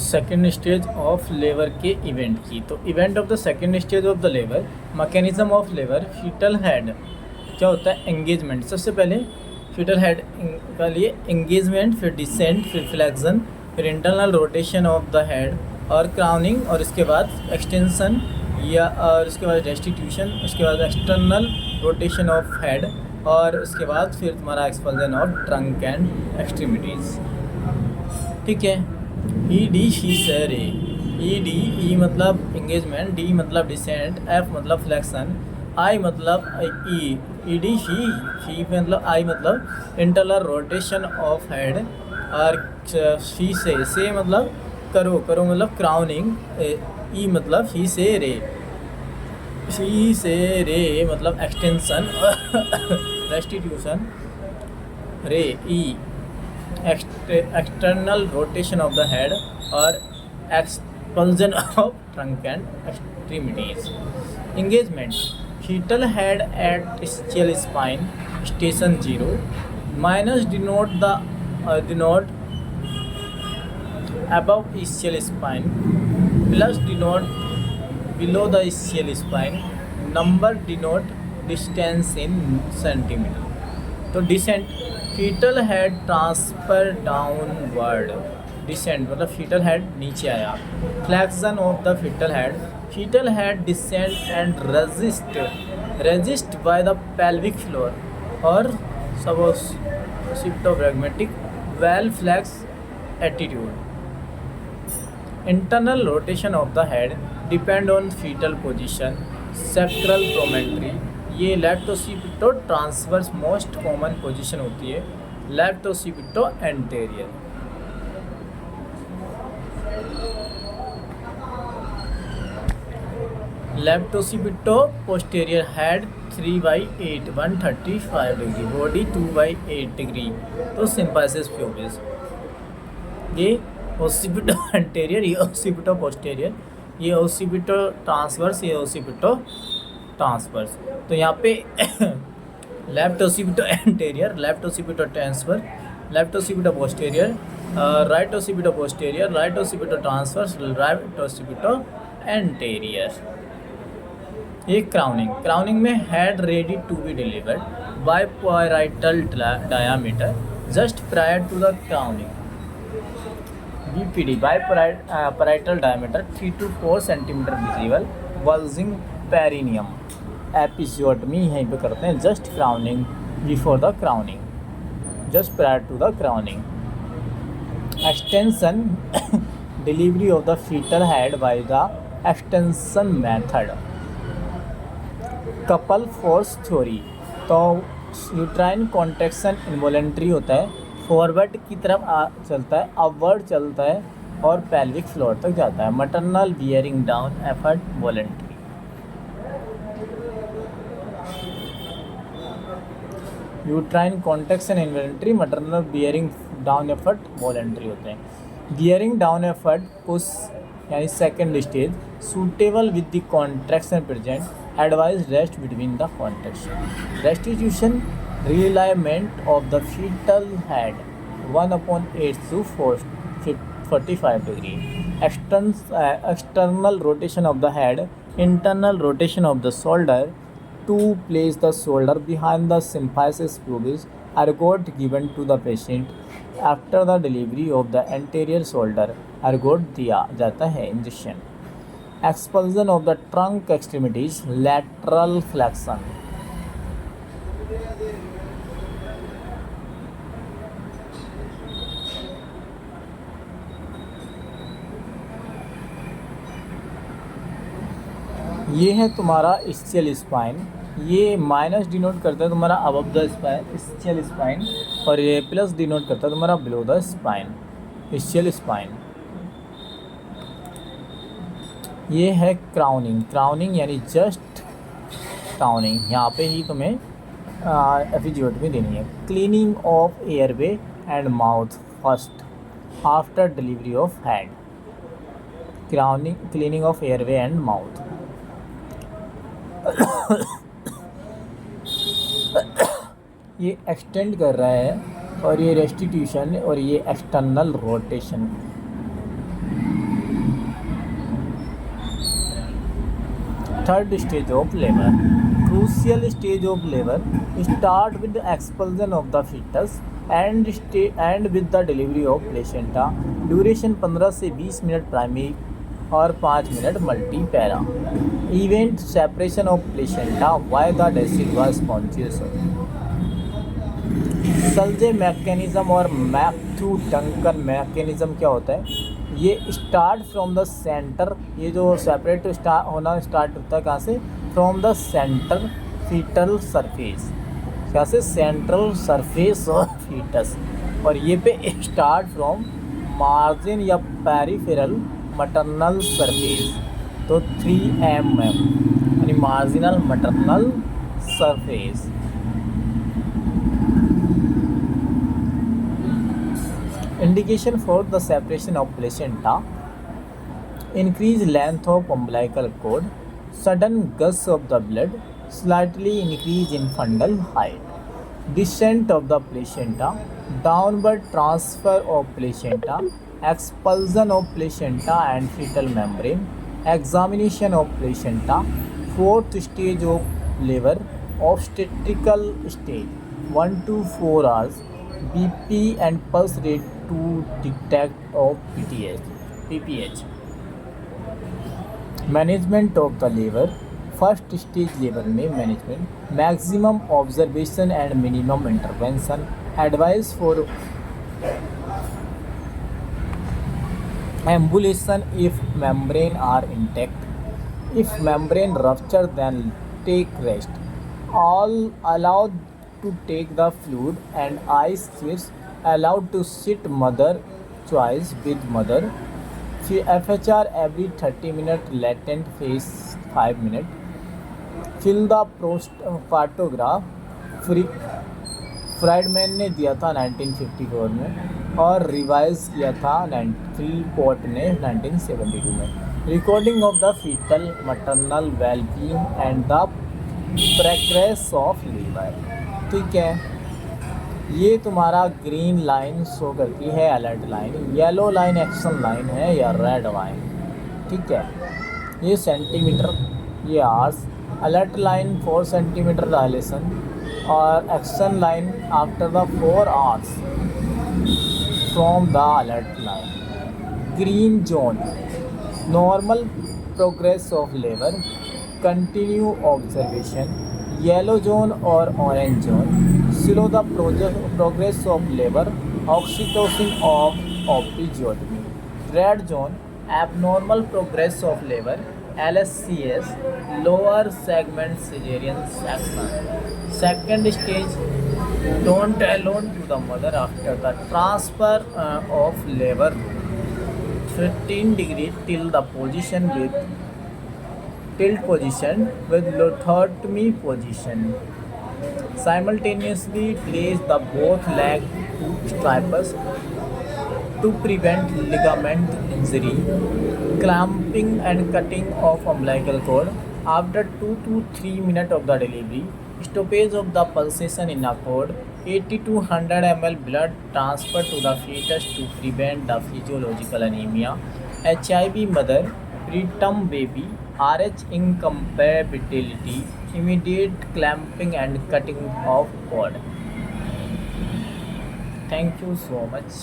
Second stage of labour के event की। तो event of the second stage of the labour, mechanism of labour, foetal head क्या होता है, एंगेजमेंट। सबसे पहले फीटल हेड का लिए एंगेजमेंट, फिर डिसेंट, फिर फ्लेक्शन, फिर internal rotation of the head और क्राउनिंग, और इसके बाद एक्सटेंशन या और उसके बाद रेस्टिट्यूशन, उसके बाद एक्सटर्नल रोटेशन ऑफ हेड, और उसके बाद फिर तुम्हारा expulsion of trunk and extremities. ठीक है। ई डी शी से रे, ई डी, ई मतलब एंगेजमेंट, डी मतलब डिसेंट, एफ मतलब फ्लेक्शन, आई मतलब ई डी शी मतलब आई मतलब इंटरनल रोटेशन ऑफ हेड, और शी से मतलब करो, करो मतलब क्राउनिंग, ई मतलब शी से रे मतलब एक्सटेंशन, रेस्टिट्यूशन, रे ई external rotation of the head और expulsion of trunk and extremities. Engagement, fetal head at ischial spine station 0, minus denote above ischial spine, plus denote below the ischial spine, number denote distance in centimeter। तो descent, fetal head transfer downward, descent मतलब fetal head नीचे आया। Flexion of the fetal head descent and resist by the pelvic floor और सिप्टोब्रैगमेटिक well flex attitude. Internal rotation of the head depend on fetal position, sacral promontory। ये left ओसिपिटो transverse most common position होती है, left occipito anterior. Left occipito posterior, head 3/8 135 degree, body 2/8 degree. तो सिंपाइसिस pubis, ये ओसिपिटो anterior, ये ओसिपिटो posterior, ये ओसिपिटो transverse, ये ओसिपिटो transverse. तो यहाँ पे left occipito anterior, left occipito transverse, left occipito posterior, right occipito posterior, right occipito transverse, right occipito anterior. ये crowning में head ready to be delivered biparietal diameter just prior to the crowning. BPD biparietal diameter 3 to 4 centimetre visible, bulging perineum. Episiotomy यहीं पे करते हैं, just crowning before the crowning, just prior to the crowning. Extension, delivery of the foetal head by the extension method. Couple force theory, तो uterine contraction involuntary होता है, forward की तरफ चलता है, अपवर्ड चलता है और पेल्विक फ्लोर तक जाता है। Maternal bearing down effort voluntary. Uterine contraction involuntary, maternal bearing down effort voluntary होते हैं। बियरिंग डाउन एफर्ट पुश यानी second stage, suitable with the contraction present, advise rest between the contraction. Restitution, realignment of the fetal head 1/8 to 45 degree, external rotation of the head, internal rotation of the shoulder to place the shoulder behind the symphysis pubis, ergot given to the patient after the delivery of the anterior shoulder, ergot दिया जाता है injection. expulsion of the trunk extremities, lateral flexion। ये है तुम्हारा scale spine, ये minus denote करता है तुम्हारा अबव द स्केल स्पाइन, और ये प्लस डिनोट करता है तुम्हारा below the spine, scale spine. ये है क्राउनिंग यानी जस्ट क्राउनिंग, यहाँ पे ही तुम्हें एपिजियोटमी देनी है। Cleaning of airway and mouth first after delivery of head, cleaning of airway and mouth. ये एक्सटेंड कर रहा है और ये रेस्टिट्यूशन और ये external rotation. Third stage of labor. Crucial stage of labor start with the expulsion of the fetus and with the delivery of placenta. Duration 15 से 20 minute primary और 5 minute multipara. Event separation of placenta while the decid was conscious. Schultze mechanism और Matthew Duncan mechanism क्या होता है? ये start from the centre, ये जो separate होना स्टार्ट होता है कहाँ से? From the centre foetal surface. क्या से? Central surface of foetus. और ये पे स्टार्ट फ्रॉम मार्जिन या पेरिफेरल मटरनल सरफेस. तो 3 mm यानी marginal maternal surface. Indication for the separation of placenta: increase length of umbilical cord, sudden gush of the blood, slightly increase in fundal height, descent of the placenta, downward transfer of placenta, expulsion of placenta and fetal membrane, examination of placenta. Fourth stage of labor, obstetrical stage, 1 to 4 hours, BP and pulse rate to detect of PPH. Management of the labour. First stage labour में management, maximum observation and minimum intervention. Advice for ambulation if membrane are intact. If membrane rupture then take rest. All allowed to take the fluid and ice switch allowed to sit mother choice with mother. FHR every 30 minutes, latent phase 5 minutes. Fill the partograph. Friedman ने दिया था 1954 में और revise किया था फिलपोर्ट ने 1972 में. Recording of the fetal maternal wellbeing and the progress of labour. ठीक है, ये तुम्हारा ग्रीन लाइन शो करती है alert line, yellow line action line है या रेड लाइन. ठीक है, ये सेंटीमीटर, ये hours. Alert line 4 centimetre dilation और action line after the 4 hours from the alert line. Green zone normal progress of labour, continue observation. Yellow zone और orange zone slow the progress of labour, oxytocin of episiotomy. Red zone abnormal progress of labour, LSCS lower segment caesarean section. Second stage don't alone to the mother after the transfer of labour. 15 degree till the position with tilt position with lithotomy position. Simultaneously place the both leg to stripes to prevent ligament injury. Clamping and cutting of umbilical cord. After 2 to 3 minutes of the delivery, stoppage of the pulsation in a cord. 80 to 100 ml blood transfer to the fetus to prevent the physiological anemia. HIV mother, preterm baby, RH incompatibility, immediate clamping and cutting of cord. Thank you so much.